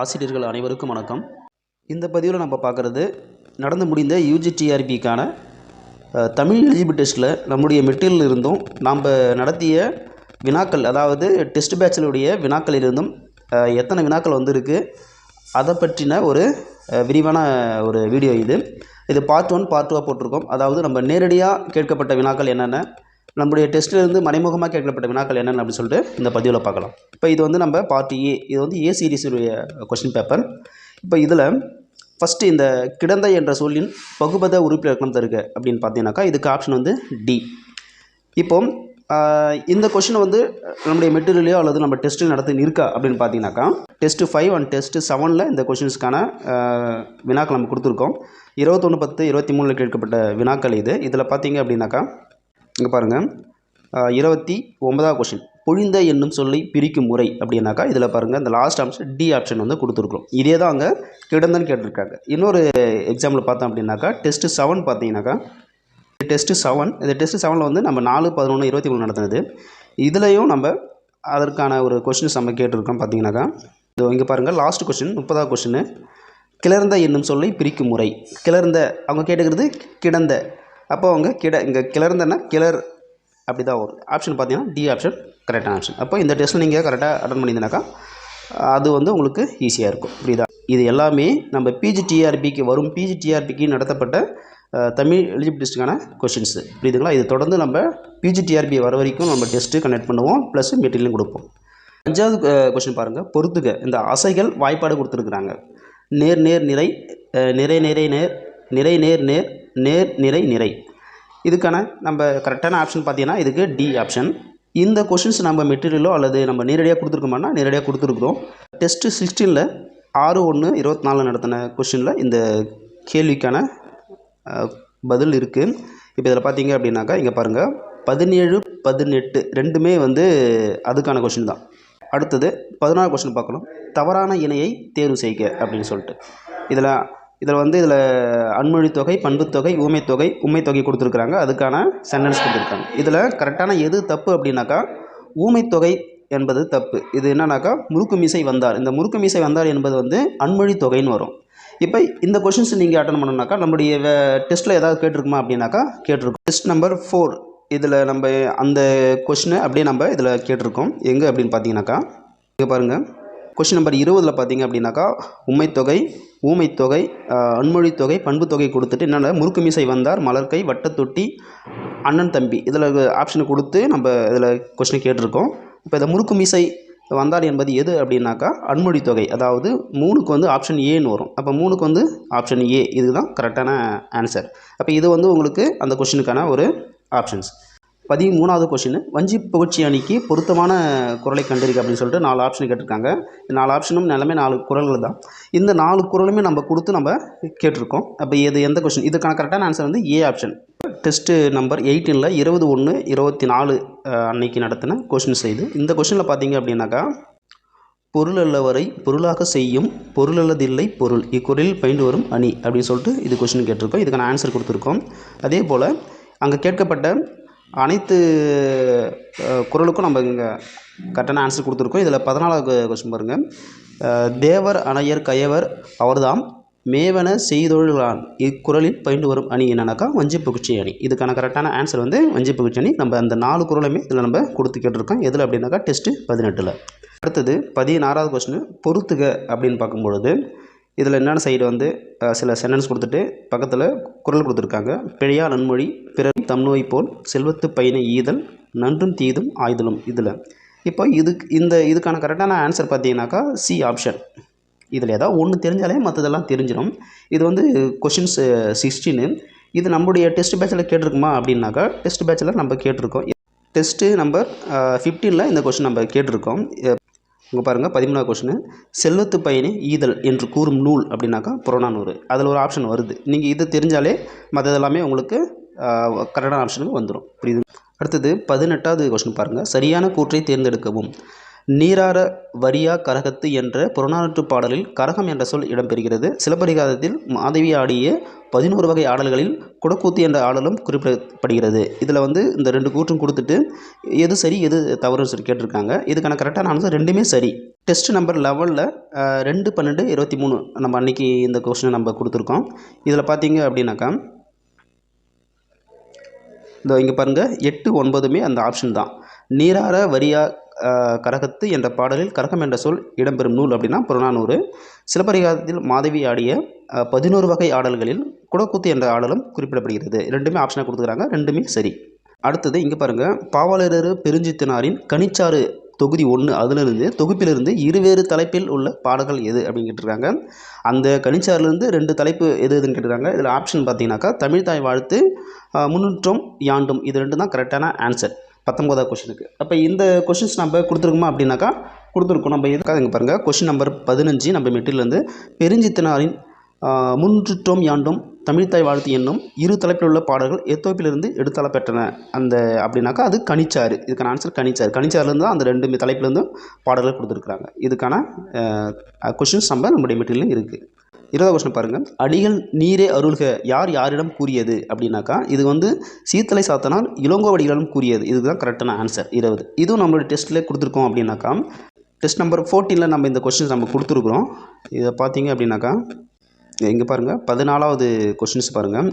ஆசிரியர்கள் அனைவருக்கும் வணக்கம். இந்த பதிவில் நம்ம பார்க்குறது நடந்து முடிந்த யூஜிடிஆர்பிக்கான தமிழ் எலிஜிபிள் டெஸ்ட்டில் நம்முடைய மெட்டீரியல் இருந்தும் நாம் நடத்திய வினாக்கள், அதாவது டெஸ்ட் பேட்சிலுடைய வினாக்கள் இருந்தும் எத்தனை வினாக்கள் வந்திருக்கு அதை பற்றின ஒரு விரிவான ஒரு வீடியோ. இது பார்ட் 1 பார்ட் 2 போட்டிருக்கோம். அதாவது நம்ம நேரடியாக கேட்கப்பட்ட வினாக்கள் என்னென்ன, நம்முடைய டெஸ்ட்டிலிருந்து மறைமுகமாக கேட்கப்பட்ட வினாக்கள் என்னென்னு அப்படின்னு சொல்லிட்டு இந்த பதிவில் பார்க்கலாம். இப்போ இது வந்து நம்ம பார்ட் ஏ, இது வந்து ஏ சீரீஸுடைய கொஸ்டின் பேப்பர். இப்போ இதில் ஃபஸ்ட்டு இந்த கிடந்த என்ற சொல்லின் பகுபத உறுப்பு இலக்கணம் தருக அப்படின்னு பார்த்தீங்கன்னாக்கா இதுக்கு ஆப்ஷன் வந்து டி. இப்போ இந்த கொஷின் வந்து நம்முடைய மெட்டீரியலையோ அல்லது நம்ம டெஸ்ட்டு நடத்தி இருக்கா அப்படின்னு பார்த்தீங்கன்னாக்கா டெஸ்ட்டு 5 அண்ட் டெஸ்ட்டு 7 இந்த கொஷின்ஸ்க்கான வினாக்கள் நம்ம கொடுத்துருக்கோம். 21/10/23 கேட்கப்பட்ட வினாக்கள் இது. இதில் பார்த்தீங்க அப்படின்னாக்கா இங்கே பாருங்கள், 29வது கொஷின் பொழிந்த என்னும் சொல்லை பிரிக்கும் முறை அப்படின்னாக்கா இதில் பாருங்கள் இந்த லாஸ்ட் ஆப்ஷன் டி ஆப்ஷன் வந்து கொடுத்துருக்குறோம். இதே தான் அங்கே கிடந்தன்னு கேட்டிருக்காங்க. இன்னொரு எக்ஸாம்பிள் பார்த்தோம் அப்படின்னாக்கா டெஸ்ட்டு 7 பார்த்தீங்கன்னாக்கா டெஸ்ட்டு 7, இந்த டெஸ்ட்டு 7 வந்து நம்ம 4/11/23 நடத்தினது. இதுலேயும் நம்ம அதற்கான ஒரு கொஷின்ஸ் நம்ம கேட்டிருக்கோம். பார்த்தீங்கன்னாக்கா இது இங்கே பாருங்கள் லாஸ்ட் கொஷின் 30வது கொஷின் கிளர்ந்த என்னும் சொல்லை பிரிக்கும் முறை. கிளர்ந்த அவங்க கேட்டுக்கிறது கிடந்த, அப்போ அவங்க இங்கே கிளர்ந்தன்னா கிளர் அப்படி தான் வரும். ஆப்ஷன் பார்த்தீங்கன்னா டி ஆப்ஷன் கரெக்டான ஆப்ஷன். அப்போ இந்த டெஸ்ட்டில் நீங்கள் கரெக்டாக அட்டன் பண்ணியிருந்தாக்கா அது வந்து உங்களுக்கு ஈஸியாக இருக்கும். புரியுதா? இது எல்லாமே நம்ம பிஜிடிஆர்பிக்கு நடத்தப்பட்ட தமிழ் எலிஜிபிள் டெஸ்ட்டுக்கான கொஷின்ஸு. புரியுதுங்களா? இது தொடர்ந்து நம்ம பிஜிடிஆர்பி வர வரைக்கும் நம்ம டெஸ்ட்டு கண்டக்ட் பண்ணுவோம், ப்ளஸ் மெட்டீரியலும் கொடுப்போம். 5வது கொஷின் பாருங்கள், பொறுத்துக. இந்த அசைகள் வாய்ப்பாடு கொடுத்துருக்குறாங்க. நேர் நேர் நிறை, நிறை நிறை நேர், நிறை நேர் நேர், நேர் நிறை நிறை. இதுக்கான நம்ம கரெக்டான ஆப்ஷன் பார்த்தீங்கன்னா இதுக்கு டி ஆப்ஷன். இந்த கொஷின்ஸ் நம்ம மெட்டீரியலோ அல்லது நம்ம நேரடியாக கொடுத்துருக்கோம்னா நேரடியாக கொடுத்துருக்குறோம். டெஸ்ட்டு 16 6/1/24 நடத்தின கொஷினில் இந்த கேள்விக்கான பதில் இருக்குது. இப்போ இதில் பார்த்தீங்க அப்படின்னாக்கா இங்கே பாருங்கள் 17, 18 ரெண்டுமே வந்து அதுக்கான கொஷின் தான். அடுத்தது 14வது கொஷின் பார்க்கணும். தவறான இணையை தேர்வு செய்க அப்படின்னு சொல்லிட்டு இதில் அன்மொழித்தொகை, பண்புத்தொகை, ஊமைத்தொகை கொடுத்துருக்குறாங்க. அதுக்கான சென்டென்ஸ் கொடுத்துருக்காங்க. இதில் கரெக்டான எது தப்பு அப்படின்னாக்கா ஊமைத்தொகை என்பது தப்பு. இது என்னன்னாக்கா முறுக்கு மீசை வந்தார். இந்த முறுக்கு மீசை வந்தார் என்பது வந்து அன்மொழித்தொகைன்னு வரும். இப்போ இந்த கொஷின்ஸ் நீங்கள் அட்டன் பண்ணணுன்னாக்கா நம்முடைய டெஸ்ட்டில் ஏதாவது கேட்டிருக்குமா அப்படின்னாக்கா கேட்டிருக்கோம். டெஸ்ட் நம்பர் 4 இதில் நம்ம அந்த கொஷினை அப்படியே நம்ம இதில் கேட்டிருக்கோம். எங்கே அப்படின்னு பார்த்தீங்கன்னாக்கா இங்கே பாருங்கள், கொஷின் நம்பர் 20 பார்த்தீங்க அப்படின்னாக்கா உம்மைத்தொகை, ஊமைத்தொகை, அன்மொழித்தொகை, பண்புத்தொகை கொடுத்துட்டு என்னென்ன முறுக்கு மீசை வந்தார், மலர்கை, வட்டத்தொட்டி, அண்ணன் தம்பி இதில் ஆப்ஷனை கொடுத்து நம்ம இதில் கொஷினை கேட்டிருக்கோம். இப்போ இந்த முறுக்கு மீசை வந்தார் என்பது எது அப்படின்னாக்கா அன்மொழித்தொகை. அதாவது 3க்கு வந்து ஆப்ஷன் ஏன்னு வரும். அப்போ 3க்கு வந்து ஆப்ஷன் ஏ இதுதான் கரெக்டான ஆன்சர். அப்போ இது வந்து உங்களுக்கு அந்த கொஷினுக்கான ஒரு ஆப்ஷன்ஸ். 13வது கொஷின் வஞ்சி புகழ்ச்சி அணிக்கு பொருத்தமான குரலை கண்டறிக்க அப்படின்னு சொல்லிட்டு 4 ஆப்ஷன் கேட்டிருக்காங்க. இந்த 4 ஆப்ஷனும் எல்லாமே 4 குரல்கள் தான். இந்த 4 குரலுமே நம்ம கொடுத்து நம்ம கேட்டிருக்கோம். அப்போ இது எந்த கொஷின்? இதுக்கான கரெக்டான ஆன்சர் வந்து ஏ ஆப்ஷன். டெஸ்ட்டு நம்பர் 18 20/1/24 அன்னைக்கு நடத்தின கொஷின்ஸ் இது. இந்த கொஷினில் பார்த்தீங்க அப்படின்னாக்கா பொருள் அல்லவரை பொருளாக செய்யும் பொருளல்லதில்லை பொருள் இக்குறளில் பயின்று வரும் அணி அப்படின்னு சொல்லிட்டு இது கொஷின் கேட்டிருக்கோம். இதுக்கான ஆன்சர் கொடுத்துருக்கோம். அதே போல் அங்கே கேட்கப்பட்ட அனைத்து குறளுக்கும் நம்ம இங்கே கரெக்டான ஆன்சர் கொடுத்துருக்கோம். இதில் 14வது கொஸ்டின் பாருங்கள், தேவர் அணையர் கயவர் அவர்தாம் மேவன செய்தொழிலான் இக்குறளில் பயின்று வரும் அணி என்னன்னாக்கா வஞ்சி புகழ்ச்சி அணி. இதுக்கான கரெக்டான ஆன்சர் வந்து வஞ்சி புகழ்ச்சி அணி. நம்ம அந்த 4 குறளுமே இதில் நம்ம கொடுத்து கேட்டிருக்கோம். எதில் அப்படின்னாக்கா டெஸ்ட்டு 18. அடுத்தது 16வது கொஸ்டின் பொறுத்துக அப்படின்னு பார்க்கும்பொழுது இதில் என்னென்ன சைடு வந்து சில சென்டென்ஸ் கொடுத்துட்டு பக்கத்தில் குறள் கொடுத்துருக்காங்க. பிழையா நன்மொழி, பிறர் தம்நோய் போல் செல்வத்து பயனை ஈதல், நன்றும் தீதும் ஆய்தலும். இதில் இப்போ இதுக்கான கரெக்டான ஆன்சர் பார்த்தீங்கன்னாக்கா சி ஆப்ஷன். இதில் ஏதாவது ஒன்று தெரிஞ்சாலே மற்றதெல்லாம் தெரிஞ்சிடும். இது வந்து கொஷின்ஸ் 16. இது நம்முடைய டெஸ்ட் பேட்சில் கேட்டிருக்குமா அப்படின்னாக்கா டெஸ்ட் பேட்சில் நம்ம கேட்டிருக்கோம். டெஸ்ட்டு நம்பர் 15 இந்த கொஷின் நம்ம கேட்டிருக்கோம். இங்கே பாருங்கள் 13வது கொஷின் செல்வத்து பயனை ஈதல் என்று கூறும் நூல் அப்படின்னாக்கா புறநானூறு. அதில் ஒரு ஆப்ஷன் வருது. நீங்கள் இது தெரிஞ்சாலே மற்றதெல்லாமே உங்களுக்கு கரெக்டான ஆப்ஷனுக்கு வந்துடும். புரியுது? அடுத்தது 18வது கொஷின் பாருங்கள், சரியான கூற்றை தேர்ந்தெடுக்கவும். நீரார வரியா கரகத்து என்ற புறநானூற்று பாடலில் கரகம் என்ற சொல் இடம்பெறுகிறது. சிலப்பதிகாரத்தில் மாதவி ஆடிய 11 வகை ஆடல்களில் குடக்கூத்து என்ற ஆடலும் குறிப்பிடப்படுகிறது. இதில் இந்த 2 கூற்றும் கொடுத்துட்டு எது சரி எது தவறுன்னு சொல்லி கேட்டிருக்காங்க. இதுக்கான கரெக்டான ஆன்சர் ரெண்டுமே சரி. டெஸ்ட் நம்பர் 11ல் 2/12/23 நம்ம அன்றைக்கி இந்த கொஸ்டினை நம்ம கொடுத்துருக்கோம். இதில் பார்த்தீங்க அப்படின்னாக்கா இங்கே பாருங்கள் 8, 9மே அந்த ஆப்ஷன் தான். நீரார வரியா கரகத்து என்ற பாடலில் கரகம் என்ற சொல் இடம்பெறும் நூல் அப்படின்னா புறநானூறு. சிலப்பதிகாரத்தில் மாதவி ஆடிய 11 வகை ஆடல்களில் குடக்கூத்து என்ற ஆடலும் குறிப்பிடப்படுகிறது. ரெண்டுமே ஆப்ஷனாக கொடுத்துக்கிறாங்க, ரெண்டுமே சரி. அடுத்தது இங்கே பாருங்கள், பாவலரேறு பெருஞ்சித்தினாரின் கனிச்சாறு தொகுதி 1 அதிலிருந்து தொகுப்பிலிருந்து இருவேறு தலைப்பில் உள்ள பாடல்கள் எது அப்படின்னு கேட்டிருக்காங்க. அந்த கனிச்சாறுலேருந்து 2 தலைப்பு எது எதுன்னு கேட்டிருக்காங்க. இதில் ஆப்ஷன் பார்த்தீங்கன்னாக்கா தமிழ்தாய் வாழ்த்து, முன்னூற்றும் யாண்டும், இது 2 தான் கரெக்டான ஆன்சர் 19வது கொஷனுக்கு. அப்போ இந்த கொஷின்ஸ் நம்ம கொடுத்துருக்கோமா அப்படின்னாக்கா கொடுத்துருக்கோம். நம்ம எதுக்காக இங்கே பாருங்கள், கொஷின் நம்பர் 15 நம்ம மெட்டீரியல்லேருந்து பெருஞ்சித்தினாரின் முன்னூற்றும் யாண்டும் தமிழ்தாய் வாழ்த்து என்னும் 2 தலைப்பில் உள்ள பாடல்கள் எத்தொகுப்பிலிருந்து எடுத்தால பெற்றன அந்த அப்படின்னாக்கா அது கனிச்சாறு. இதுக்கான ஆன்சர் கனிச்சாறு. கனிச்சாறுலேருந்து தான் அந்த 2 தலைப்பிலேருந்து பாடல்கள் கொடுத்துருக்குறாங்க. இதுக்கான கொஷின்ஸ் நம்மளுடைய மெட்டீரியல் இருக்குது. 20வது கொஸ்டின் பாருங்கள், அடிகள் நீரே அருள்க யார் யாரிடம் கூறியது அப்படின்னாக்கா இது சீத்தலை சாத்தனார் இளங்கோவடிகளிடம் கூறியது. இதுதான் கரெக்டான ஆன்சர் 20. இதுவும் நம்மளுடைய டெஸ்ட்டில் கொடுத்துருக்கோம் அப்படின்னாக்கா டெஸ்ட் நம்பர் 14ல் நம்ம இந்த கொஸ்டின்ஸ் நம்ம கொடுத்துருக்குறோம். இதை பார்த்தீங்க அப்படின்னாக்கா இங்கே பாருங்கள் 14வது கொஸ்டின்ஸ் பாருங்கள்,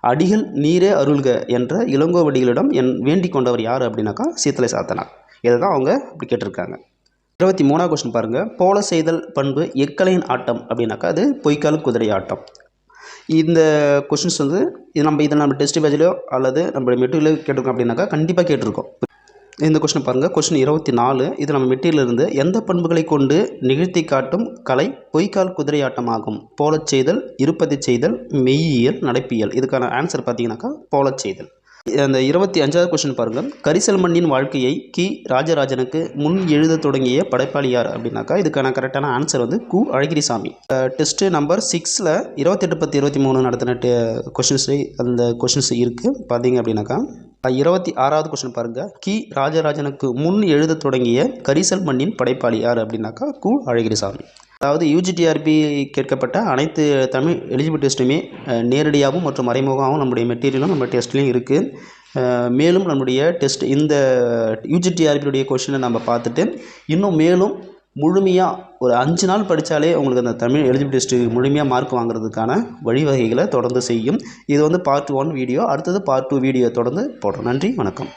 அடிகள் நீரே அருள்க என்ற இளங்கோவடிகளிடம் வேண்டிக் கொண்டவர் யார் அப்படின்னாக்கா சீத்தலை சாத்தனார். இதை தான் அவங்க இப்படி கேட்டிருக்காங்க. 23வது கொஸ்டின் பாருங்கள், போல செய்தல் பண்பு எக்கலையின் ஆட்டம் அப்படின்னாக்கா அது பொய்க்கால் குதிரை ஆட்டம். இந்த கொஸ்டின்ஸ் இது நம்ம டெஸ்ட் பேஜ்லையோ அல்லது நம்மளுடைய மெட்டீரியலோ கேட்டிருக்கோம் அப்படின்னாக்கா கண்டிப்பாக கேட்டிருக்கோம். இந்த கொஸ்டின் பாருங்கள், கொஸ்டின் 24. இது நம்ம மெட்டீரியலிருந்து எந்த பண்புகளை கொண்டு நிகழ்த்தி காட்டும் கலை பொய்க்கால் குதிரை ஆட்டமாகும்? போலச் செய்தல், இருப்பதை செய்தல், மெய்யியல், நடப்பியல். இதுக்கான ஆன்சர் பார்த்தீங்கன்னாக்கா போலச் செய்தல். அந்த 25வது கொஸ்டின் பாருங்கள், கரிசல் மண்ணின் வாழ்க்கையை ராஜராஜனுக்கு முன் எழுத தொடங்கிய படைப்பாளி யார் அப்படின்னாக்கா இதுக்கான கரெக்டான ஆன்சர் கு அழகிரிசாமி. டெஸ்ட்டு நம்பர் 6ல் 28/10/23 நடத்தின கொஸ்டின்ஸ் அந்த கொஸ்டின்ஸ் இருக்குது பார்த்தீங்க அப்படின்னாக்கா 26வது கொஸ்டின் பாருங்கள், ராஜராஜனுக்கு முன் எழுத தொடங்கிய கரிசல் மண்ணின் படைப்பாளி யார் அப்படின்னாக்கா அழகிரிசாமி. அதாவது UGTRP கேட்கப்பட்ட அனைத்து தமிழ் எலிஜிபிள் டெஸ்ட்டுமே நேரடியாகவும் மற்றும் மறைமுகமாகவும் நம்முடைய மெட்டீரியலும் நம்ம டெஸ்ட்லேயும் இருக்குது. மேலும் நம்முடைய டெஸ்ட் இந்த UGTRP கொஸ்டினை நம்ம பார்த்துட்டு இன்னும் மேலும் முழுமையாக ஒரு 5 நாள் படித்தாலே உங்களுக்கு அந்த தமிழ் எலிஜிபிள் டெஸ்ட்டு முழுமையாக மார்க் வாங்குறதுக்கான வழிவகைகளை தொடர்ந்து செய்யும். இது பார்ட் 1 வீடியோ, அடுத்தது பார்ட் 2 வீடியோ தொடர்ந்து போடுறோம். நன்றி, வணக்கம்.